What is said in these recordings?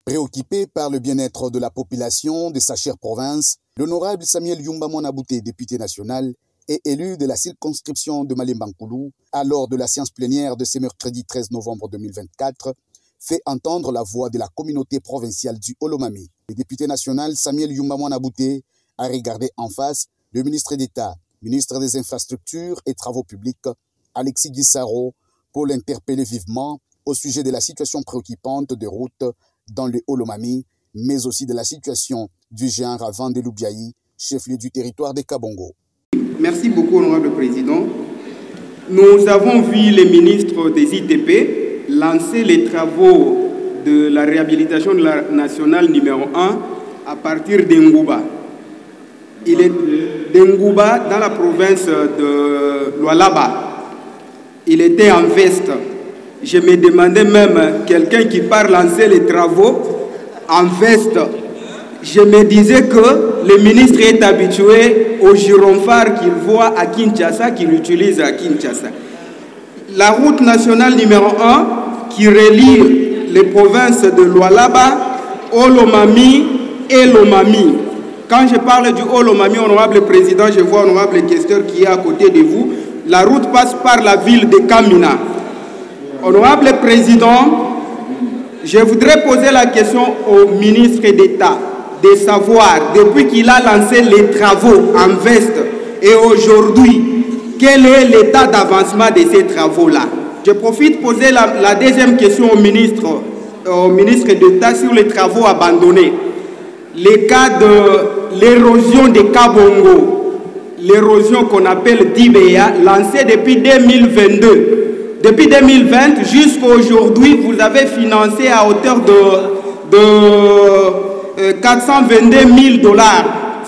Préoccupé par le bien-être de la population de sa chère province, l'honorable Samuel Yumba Mwanabute, député national, et élu de la circonscription de Malemba-Nkulu, lors de la séance plénière de ce mercredi 13 novembre 2024, fait entendre la voix de la communauté provinciale du Olomami. Le député national Samuel Yumba Mwanabute a regardé en face le ministre d'État, ministre des Infrastructures et Travaux publics, Alexis Guissaro, pour l'interpeller vivement au sujet de la situation préoccupante des routes dans le Olomami, mais aussi de la situation du genre à Vandeloubiaï, chef-lieu du territoire de Kabongo. Merci beaucoup, honorable président. Nous avons vu les ministres des ITP lancer les travaux de la réhabilitation de la nationale numéro 1 à partir d'Engouba. Il est d'Engouba dans la province de Lualaba. Il était en veste. Je me demandais même, quelqu'un qui part lancer les travaux en veste, je me disais que le ministre est habitué au gyrophare qu'il voit à Kinshasa, qu'il utilise à Kinshasa. La route nationale numéro 1 qui relie les provinces de Lualaba, Olomami et Lomami. Quand je parle du Olomami, honorable président, je vois honorable questeur qui est à côté de vous. La route passe par la ville de Kamina. Honorable président, je voudrais poser la question au ministre d'État de savoir, depuis qu'il a lancé les travaux en veste et aujourd'hui, quel est l'état d'avancement de ces travaux-là? Je profite de poser la deuxième question au ministre d'État sur les travaux abandonnés. Les cas de l'érosion de Kabongo, l'érosion qu'on appelle DIBEA, lancée depuis 2022. Depuis 2020 jusqu'à aujourd'hui, vous avez financé à hauteur de 422 000 $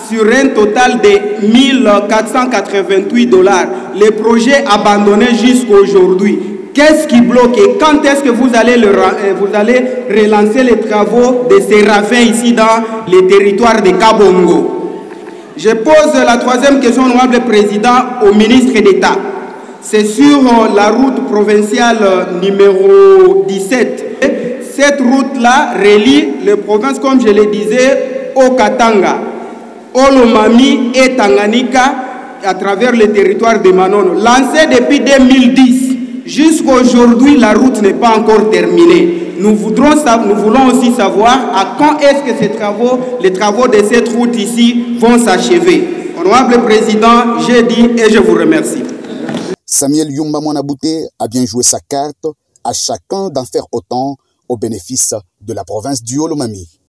sur un total de 1488 $. Les projets abandonnés jusqu'à aujourd'hui. Qu'est-ce qui bloque et quand est-ce que vous allez relancer les travaux de ces ravins ici dans les territoires de Kabongo? Je pose la troisième question, honorable président, au ministre d'État. C'est sur la route provinciale numéro 17. Cette route-là relie les provinces, comme je le disais, au Katanga, Olomami et Tanganyika à travers le territoire de Manono. Lancée depuis 2010, jusqu'à aujourd'hui, la route n'est pas encore terminée. Nous voulons aussi savoir à quand est-ce que les travaux de cette route ici vont s'achever. Honorable président, j'ai dit et je vous remercie. Samuel Yumba Mwanabute a bien joué sa carte, à chacun d'en faire autant au bénéfice de la province du Olomami.